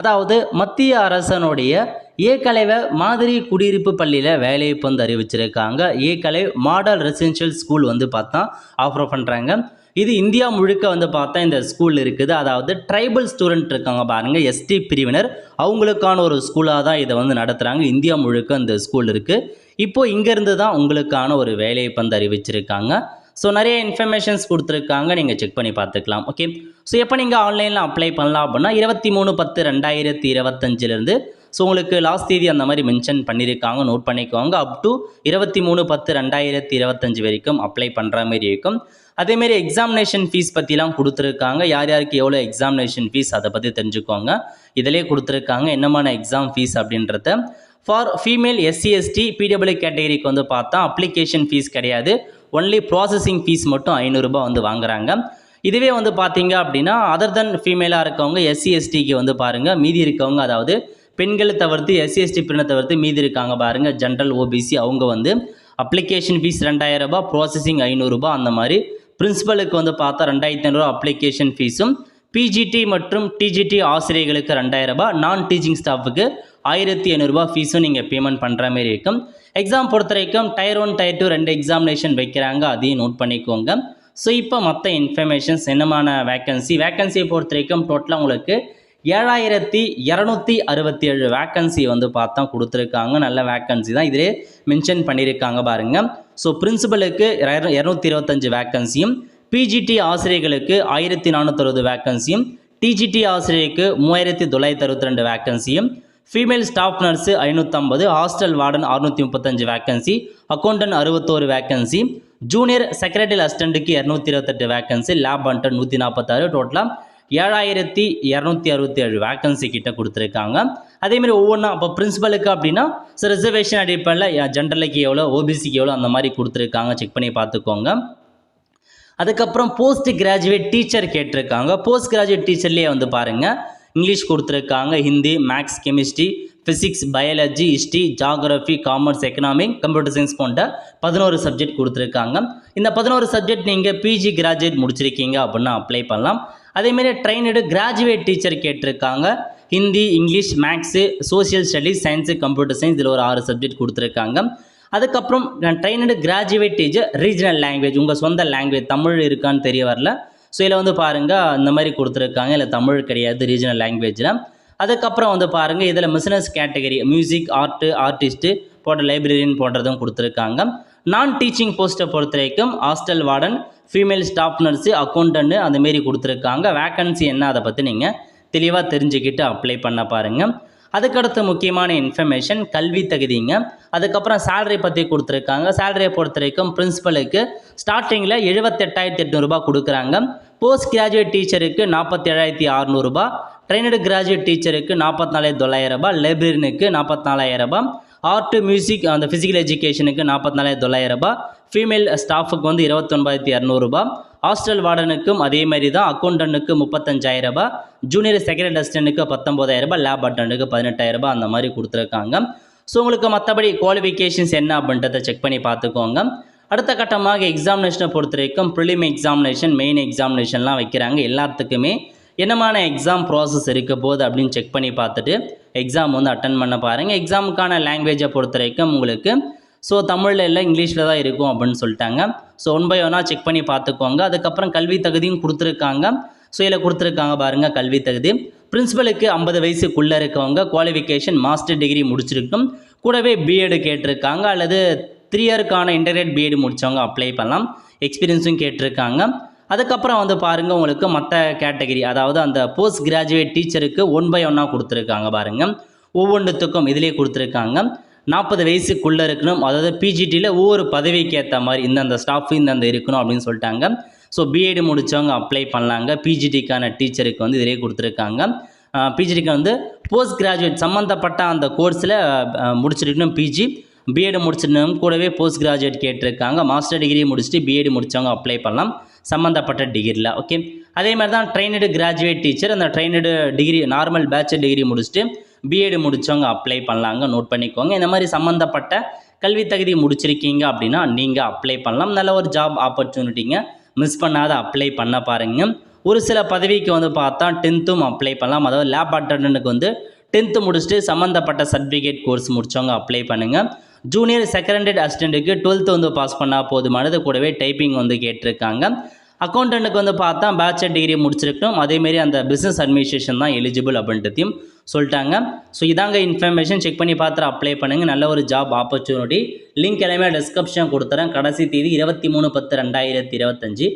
அதாவது மத்திய அரசனுடைய ஏகலைவ மாதிரி குடியிருப்பு பள்ளியில் வேலைவாய்ப்பு வந்து அறிவிச்சிருக்காங்க. ஏகலை மாடல் ரெசிடென்ஷியல் ஸ்கூல் வந்து பார்த்தா ஆஃபர் பண்ணுறாங்க. இது இந்தியா முழுக்க வந்து பார்த்தா இந்த ஸ்கூல் இருக்குது. அதாவது ட்ரைபல் ஸ்டூடெண்ட் இருக்காங்க பாருங்கள், எஸ்டி பிரிவினர், அவங்களுக்கான ஒரு ஸ்கூலாக தான் இதை வந்து நடத்துகிறாங்க. இந்தியா முழுக்க இந்த ஸ்கூல் இருக்குது. இப்போது இங்கேருந்து தான் உங்களுக்கான ஒரு வேலைவாய்ப்பு வந்து அறிவிச்சிருக்காங்க. ஸோ நிறைய இன்ஃபர்மேஷன்ஸ் கொடுத்துருக்காங்க, நீங்கள் செக் பண்ணி பார்த்துக்கலாம். ஓகே, ஸோ எப்போ நீங்கள் ஆன்லைனில் அப்ளை பண்ணலாம் அப்படின்னா 23/10/2025 ஸோ உங்களுக்கு லாஸ்ட் தேதி அந்த மாதிரி மென்ஷன் பண்ணியிருக்காங்க, நோட் பண்ணிக்கோங்க. அப் டு 23/10/2025 வரைக்கும் அப்ளை பண்ணுற மாதிரி இருக்கும். அதேமாரி எக்ஸாமினேஷன் ஃபீஸ் பற்றிலாம் கொடுத்துருக்காங்க. யார் யாருக்கு எவ்வளோ எக்ஸாமினேஷன் ஃபீஸ் அதை பற்றி தெரிஞ்சுக்கோங்க. இதிலே கொடுத்துருக்காங்க என்னமான எக்ஸாம் ஃபீஸ் அப்படின்றத. For female SC ST PwD கேட்டகரிக்கு வந்து பார்த்தா அப்ளிகேஷன் ஃபீஸ் கிடையாது, ஒன்லி ப்ராசஸிங் ஃபீஸ் மட்டும் 500 ரூபாய் வந்து வாங்குறாங்க. இதுவே வந்து பார்த்தீங்க அப்படின்னா அதர் தென் ஃபீமேலாக இருக்கவங்க எஸ்சி எஸ்டிக்கு வந்து பாருங்கள், மீதி இருக்கவங்க அதாவது பெண்களை தவிர்த்து எஸ்சி எஸ்டி பிரிவினை தவிர்த்து மீதி இருக்காங்க பாருங்கள், ஜென்ரல் ஓபிசி, அவங்க வந்து அப்ளிகேஷன் ஃபீஸ் 2000 ரூபாய், ப்ராசஸிங் 500 ரூபாய் அந்த மாதிரி. பிரின்சிபலுக்கு வந்து பார்த்தா 2500 அப்ளிகேஷன் ஃபீஸும், பிஜிடி மற்றும் டிஜிடி ஆசிரியர்களுக்கு 2000 ரூபாய், நான் டீச்சிங் ஸ்டாஃபுக்கு 1500 ரூபாய் ஃபீஸும் நீங்கள் பேமெண்ட் பண்ணுற மாதிரி இருக்கும். எக்ஸாம் பொறுத்த வரைக்கும் டயர் 1 டயர் 2 2 எக்ஸாமினேஷன் வைக்கிறாங்க, அதையும் நோட் பண்ணிக்கோங்க. ஸோ இப்போ மற்ற இன்ஃபர்மேஷன்ஸ் என்னமான வேக்கன்சியை பொறுத்த வரைக்கும் டோட்டலாக உங்களுக்கு 7267 வேக்கன்சி வந்து பார்த்தா கொடுத்துருக்காங்க. நல்ல வேக்கன்சி தான், இதிலே மென்ஷன் பண்ணியிருக்காங்க பாருங்கள். ஸோ பிரின்சிபலுக்கு 225 வேக்கன்சியும், பிஜிடி ஆசிரியர்களுக்கு 1460 வேக்கன்சியும், டிஜிடி ஆசிரியருக்கு 3962 வேக்கன்சியும், female staff nurse 550, hostel warden 635 வேக்கன்சி, அக்கௌண்டன்ட் 61 வேக்கன்சி, ஜூனியர் செக்ரட்டரி அசிஸ்டண்ட்டுக்கு 228 வேக்கன்சி, லேப் அண்டர் 146, டோட்டலாக 7267 வேக்கன்சி கிட்ட கொடுத்துருக்காங்க. அதேமாதிரி ஒவ்வொன்றா இப்போ பிரின்சிபலுக்கு அப்படின்னா ரிசர்வேஷன் அடிப்படையில் ஜென்ரலுக்கு எவ்வளோ, ஓபிசிக்கு எவ்வளோ அந்த மாதிரி கொடுத்துருக்காங்க, செக் பண்ணி பார்த்துக்கோங்க. அதுக்கப்புறம் போஸ்ட் கிராஜுவேட் டீச்சர் கேட்டிருக்காங்க. போஸ்ட் கிராஜுவேட் டீச்சர்லேயே வந்து பாருங்கள், இங்கிலீஷ் கொடுத்துருக்காங்க, Hindi, maths, chemistry, physics, biology, history, geography, commerce, economic, computer science போன்ற 11 சப்ஜெக்ட் கொடுத்துருக்காங்க. இந்த 11 சப்ஜெக்ட் நீங்கள் பிஜி கிராஜுவேட் முடிச்சிருக்கீங்க அப்படின்னா அப்ளை பண்ணலாம். அதேமாரி ட்ரைனடு கிராஜுவேட் டீச்சர் கேட்டிருக்காங்க. Hindi, English, maths, social studies, science, computer science, இதில் ஒரு 6 சப்ஜெக்ட் கொடுத்துருக்காங்க. அதுக்கப்புறம் trained graduate teacher regional language, உங்கள் சொந்த லாங்குவேஜ், தமிழ் இருக்கான்னு தெரிய வரல. ஸோ இதில் வந்து பாருங்கள் இந்த மாதிரி கொடுத்துருக்காங்க, இல்லை தமிழ் கிடையாது ரீஜனல் லாங்குவேஜில். அதுக்கப்புறம் வந்து பாருங்கள் இதில் business category, music, art, artist போன்ற லைப்ரரியன் போன்றதும் கொடுத்துருக்காங்க. நான் டீச்சிங் போஸ்ட்டை பொறுத்த வரைக்கும் hostel warden, female staff nurse, accountant அந்தமாரி கொடுத்துருக்காங்க. வேக்கன்சி என்ன அதை பற்றி நீங்கள் தெளிவாக தெரிஞ்சுக்கிட்டு அப்ளை பண்ண பாருங்கள். அதுக்கடுத்து முக்கியமான இன்ஃபர்மேஷன் கல்வி தகுதிங்க. அதுக்கப்புறம் சேலரி பற்றி கொடுத்துருக்காங்க. சேலரியை பொறுத்த வரைக்கும் பிரின்சிபலுக்கு ஸ்டார்டிங்கில் 78,800 ரூபாய் கொடுக்குறாங்க. போஸ்ட் கிராஜுவேட் டீச்சருக்கு 47,600 ரூபாய், ட்ரைனடு கிராஜுவேட் டீச்சருக்கு 44,900 ரூபாய், லைப்ரரியனுக்கு 44,000 ரூபாய், ஆர்ட், மியூசிக், அந்த ஃபிசிக்கல் எஜுகேஷனுக்கு 44,900 ரூபாய், ஃபீமேல் ஸ்டாஃபுக்கு வந்து 29,200 ரூபாய், ஹாஸ்டல் வார்டனுக்கும் அதே மாதிரி தான், அக்கௌண்டன்ட்டுக்கு 35,000 ரூபாய், ஜூனியர் செக்ரட்டரி அசிஸ்டண்ட்டுக்கு 19,000 ரூபாய், லேப் அட்டன்ட்டுக்கு 18,000 ரூபாய் அந்த மாதிரி கொடுத்துருக்காங்க. ஸோ உங்களுக்கு மற்றபடி குவாலிஃபிகேஷன்ஸ் என்ன அப்படின்றத செக் பண்ணி பார்த்துக்கோங்க. அடுத்த கட்டமாக எக்ஸாமினேஷனை பொறுத்த வரைக்கும் ப்ரிலிம் எக்ஸாமினேஷன், மெயின் எக்ஸாமினேஷன்லாம் வைக்கிறாங்க. எல்லாத்துக்குமே என்னமான எக்ஸாம் ப்ராசஸ் இருக்க போகுது அப்படின்னு செக் பண்ணி பார்த்துட்டு எக்ஸாம் வந்து அட்டன் பண்ண பாருங்கள். எக்ஸாமுக்கான லாங்குவேஜை பொறுத்த வரைக்கும் உங்களுக்கு ஸோ தமிழில் இல்லை இங்கிலீஷில் தான் இருக்கும் அப்படின்னு சொல்லிட்டாங்க. ஸோ 1 by 1 செக் பண்ணி பார்த்துக்கோங்க. அதுக்கப்புறம் கல்வி தகுதியும் கொடுத்துருக்காங்க. ஸோ இதில் கொடுத்துருக்காங்க பாருங்கள் கல்வி தகுதி. பிரின்சிபலுக்கு 50 வயசுக்குள்ளே இருக்கவங்க, குவாலிஃபிகேஷன் மாஸ்டர் டிகிரி முடிச்சிருக்கும், கூடவே பிஎட் கேட்டிருக்காங்க, அல்லது 3 இயருக்கான இன்டர்நெட் பிஎட் முடித்தவங்க அப்ளை பண்ணலாம். எக்ஸ்பீரியன்ஸும் கேட்டிருக்காங்க. அதுக்கப்புறம் வந்து பாருங்கள் உங்களுக்கு மற்ற கேட்டகரி, அதாவது அந்த போஸ்ட் கிராஜுவேட் டீச்சருக்கு 1 by 1 கொடுத்துருக்காங்க பாருங்கள். ஒவ்வொன்றுத்துக்கும் இதிலே கொடுத்துருக்காங்க. 40 வயசுக்குள்ளே இருக்கணும், அதாவது பிஜிடியில் ஒவ்வொரு பதவிக்கு ஏற்ற மாதிரி இந்தந்த ஸ்டாஃப் இந்தந்த இருக்கணும் அப்படின்னு சொல்லிட்டாங்க. ஸோ பிஎட் முடித்தவங்க அப்ளை பண்ணலாங்க. பிஜிடிக்கான டீச்சருக்கு வந்து இதிலே கொடுத்துருக்காங்க. பிஜிடிக்கு வந்து போஸ்ட் கிராஜுவேட் சம்மந்தப்பட்ட அந்த கோர்ஸில் முடிச்சிருக்கணும் பிஜி, பிஎட் முடிச்சிருந்தவங்க கூடவே போஸ்ட் கிராஜுவேட் கேட்டிருக்காங்க. மாஸ்டர் டிகிரி முடிச்சுட்டு பிஎட் முடித்தவங்க அப்ளை பண்ணலாம் சம்மந்தப்பட்ட டிகிரியில். ஓகே, அதே மாதிரி தான் ட்ரைனடு கிராஜுவேட் டீச்சர், அந்த trained degree normal bachelor degree முடிச்சுட்டு பிஎட் முடித்தவங்க அப்ளை பண்ணலாங்க, நோட் பண்ணிக்கோங்க. இந்த மாதிரி சம்மந்தப்பட்ட கல்வி தகுதி முடிச்சிருக்கீங்க அப்படின்னா நீங்கள் அப்ளை பண்ணலாம். நல்ல ஒரு ஜாப் ஆப்பர்ச்சுனிட்டிங்க, மிஸ் பண்ணாத அப்ளை பண்ண பாருங்கள். ஒரு சில பதவிக்கு வந்து பார்த்தா 10th அப்ளை பண்ணலாம். அதாவது லேப் அட்டண்டன்ட்டுக்கு வந்து 10th முடிச்சுட்டு சம்மந்தப்பட்ட சர்டிஃபிகேட் கோர்ஸ் முடித்தவங்க அப்ளை பண்ணுங்கள். ஜூனியர் செகண்டரி அசிஸ்டண்ட்டுக்கு 12th வந்து பாஸ் பண்ணால் போதுமானது. கூடவே டைப்பிங் வந்து கேட்டிருக்காங்க. அக்கௌண்டண்ட்டுக்கு வந்து பார்த்தா பேச்சுலர் டிகிரி முடிச்சிருக்கணும். அதேமாரி அந்த பிஸ்னஸ் அட்மினிஸ்ட்ரேஷன் தான் எலிஜிபிள் அப்படின்றதையும் சொல்லிட்டாங்க. ஸோ இதாங்க இன்ஃபர்மேஷன். செக் பண்ணி பார்த்துட்டு அப்ளை பண்ணுங்கள். நல்ல ஒரு ஜாப் ஆப்பர்ச்சுனிட்டி. லிங்க் எல்லாமே டிஸ்கிரிப்ஷன் கொடுத்துறேன். கடைசி தேதி 23/10/2025.